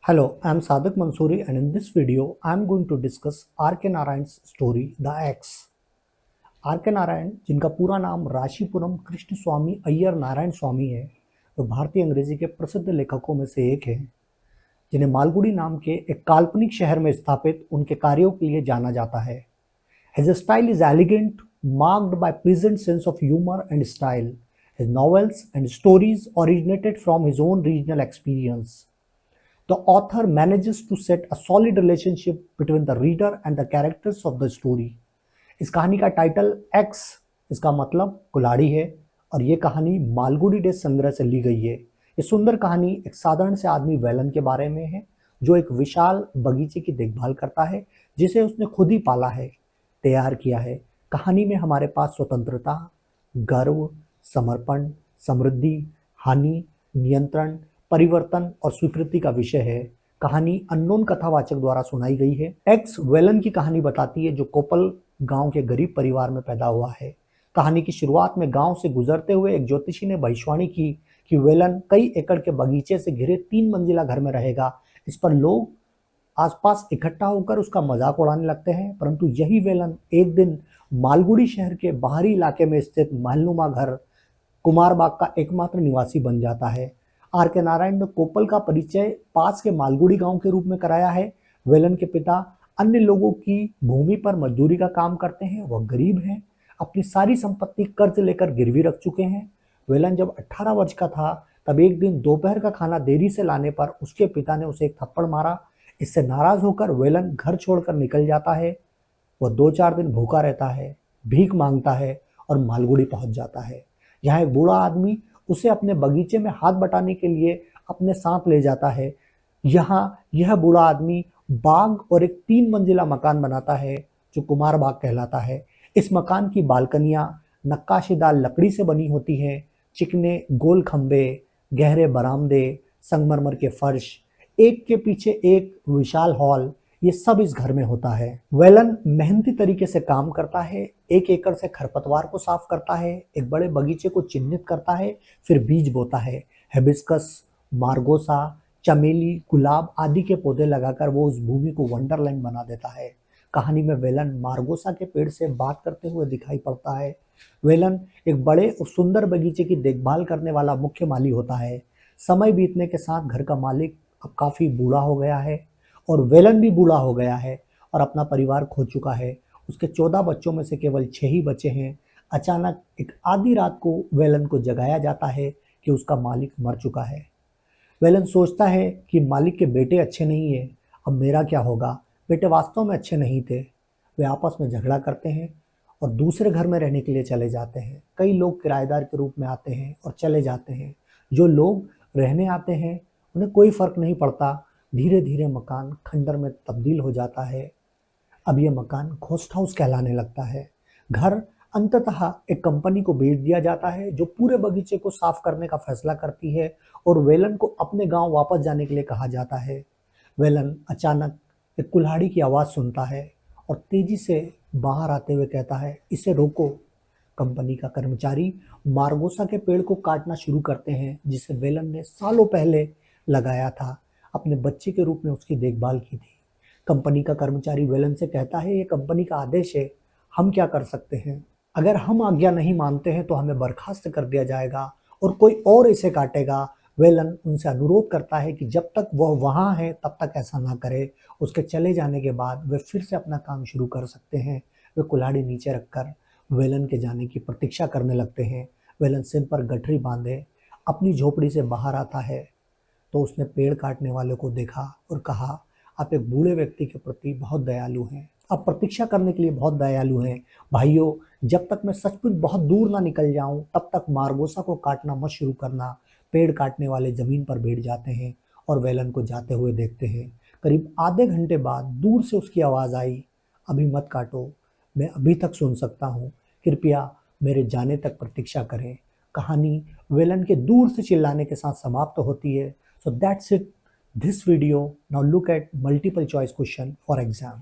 Hello, I am Sadak Mansoori and in this video I am going to discuss R.K. Narayan's story The X. R.K. Narayan जिनका पूरा नाम राशीपुरम कृष्ण स्वामी अय्यर नारायण स्वामी है, वो भारतीय अंग्रेजी के प्रसिद्ध लेखकों में से एक हैं, जिन्हें मालगुडी नाम के एक काल्पनिक शहर में स्थापित उनके कार्यों के लिए जाना जाता है. His style is elegant, marked by pleasant sense of humor and style. His novels and stories originated from his own regional experience. The author manages to set a solid relationship between the reader and the characters of the story. इस कहानी का title x, इसका मतलब कुल्हाड़ी है और ये कहानी मालगुडी डेज संग्रह से ली गई है. ये सुंदर कहानी एक साधारण से आदमी वेलन के बारे में है, जो एक विशाल बगीचे की देखभाल करता है जिसे उसने खुद ही पाला है, तैयार किया है. कहानी में हमारे पास स्वतंत्रता, गर्व, समर्पण, समृद्धि, हानि, नियंत्रण, परिवर्तन और स्वीकृति का विषय है. कहानी अननोन कथावाचक द्वारा सुनाई गई है. एक्स वेलन की कहानी बताती है, जो कोपल गांव के गरीब परिवार में पैदा हुआ है. कहानी की शुरुआत में गांव से गुजरते हुए एक ज्योतिषी ने भविष्यवाणी की कि वेलन कई एकड़ के बगीचे से घिरे 3 मंजिला घर में रहेगा. इस पर लोग आसपास इकट्ठा होकर उसका मजाक उड़ाने लगते हैं, परंतु यही वेलन एक दिन मालगुडी शहर के बाहरी इलाके में स्थित महलनुमा घर कुमारबाग का एकमात्र निवासी बन जाता है. आर के नारायण ने कोपल का परिचय पास के मालगुडी गांव के रूप में कराया है. वेलन के पिता अन्य लोगों की भूमि पर मजदूरी का काम करते हैं. वह गरीब हैं, अपनी सारी संपत्ति कर्ज लेकर गिरवी रख चुके हैं. वेलन जब 18 वर्ष का था, तब एक दिन दोपहर का खाना देरी से लाने पर उसके पिता ने उसे एक थप्पड़ मारा. इससे नाराज होकर वेलन घर छोड़कर निकल जाता है. वह 2-4 दिन भूखा रहता है, भीख मांगता है और मालगुडी पहुंच जाता है. यहाँ एक बूढ़ा आदमी उसे अपने बगीचे में हाथ बटाने के लिए अपने साथ ले जाता है. यहाँ यह बूढ़ा आदमी बाग और एक 3 मंजिला मकान बनाता है, जो कुमार बाग कहलाता है. इस मकान की बालकनियां नक्काशीदार लकड़ी से बनी होती हैं. चिकने गोल खंबे, गहरे बरामदे, संगमरमर के फर्श, एक के पीछे एक विशाल हॉल, ये सब इस घर में होता है. वेलन मेहनती तरीके से काम करता है. 1 एकड़ से खरपतवार को साफ करता है, एक बड़े बगीचे को चिन्हित करता है, फिर बीज बोता है. हिबिस्कस, मार्गोसा, चमेली, गुलाब आदि के पौधे लगाकर वो उस भूमि को वंडरलैंड बना देता है. कहानी में वेलन मार्गोसा के पेड़ से बात करते हुए दिखाई पड़ता है. वेलन एक बड़े और सुंदर बगीचे की देखभाल करने वाला मुख्य माली होता है. समय बीतने के साथ घर का मालिक अब काफ़ी बूढ़ा हो गया है और वेलन भी बूढ़ा हो गया है और अपना परिवार खो चुका है. उसके 14 बच्चों में से केवल 6 ही बचे हैं. अचानक एक आधी रात को वेलन को जगाया जाता है कि उसका मालिक मर चुका है. वेलन सोचता है कि मालिक के बेटे अच्छे नहीं है, अब मेरा क्या होगा. बेटे वास्तव में अच्छे नहीं थे. वे आपस में झगड़ा करते हैं और दूसरे घर में रहने के लिए चले जाते हैं. कई लोग किराएदार के रूप में आते हैं और चले जाते हैं. जो लोग रहने आते हैं उन्हें कोई फर्क नहीं पड़ता. धीरे धीरे मकान खंडर में तब्दील हो जाता है. अब यह मकान घोस्ट हाउस कहलाने लगता है. घर अंततः एक कंपनी को बेच दिया जाता है, जो पूरे बगीचे को साफ करने का फैसला करती है और वेलन को अपने गांव वापस जाने के लिए कहा जाता है. वेलन अचानक एक कुल्हाड़ी की आवाज़ सुनता है और तेजी से बाहर आते हुए कहता है, इसे रोको. कंपनी का कर्मचारी मार्गोसा के पेड़ को काटना शुरू करते हैं, जिसे वेलन ने सालों पहले लगाया था. अपने बच्चे के रूप में उसकी देखभाल की थी. कंपनी का कर्मचारी वेलन से कहता है, ये कंपनी का आदेश है, हम क्या कर सकते हैं. अगर हम आज्ञा नहीं मानते हैं तो हमें बर्खास्त कर दिया जाएगा और कोई और इसे काटेगा. वेलन उनसे अनुरोध करता है कि जब तक वह वहाँ है तब तक ऐसा ना करे. उसके चले जाने के बाद वे फिर से अपना काम शुरू कर सकते हैं. वे कुल्हाड़ी नीचे रखकर वेलन के जाने की प्रतीक्षा करने लगते हैं. वेलन सिर पर गठरी बांधे अपनी झोपड़ी से बाहर आता है तो उसने पेड़ काटने वाले को देखा और कहा, आप एक बूढ़े व्यक्ति के प्रति बहुत दयालु हैं. आप प्रतीक्षा करने के लिए बहुत दयालु हैं. भाइयों, जब तक मैं सचमुच बहुत दूर ना निकल जाऊं तब तक मार्गोसा को काटना मत शुरू करना. पेड़ काटने वाले जमीन पर बैठ जाते हैं और वेलन को जाते हुए देखते हैं. करीब आधे घंटे बाद दूर से उसकी आवाज़ आई, अभी मत काटो, मैं अभी तक सुन सकता हूँ, कृपया मेरे जाने तक प्रतीक्षा करें. कहानी वेलन के दूर से चिल्लाने के साथ समाप्त होती है. So that's it, this video. Now look at multiple choice question for exam.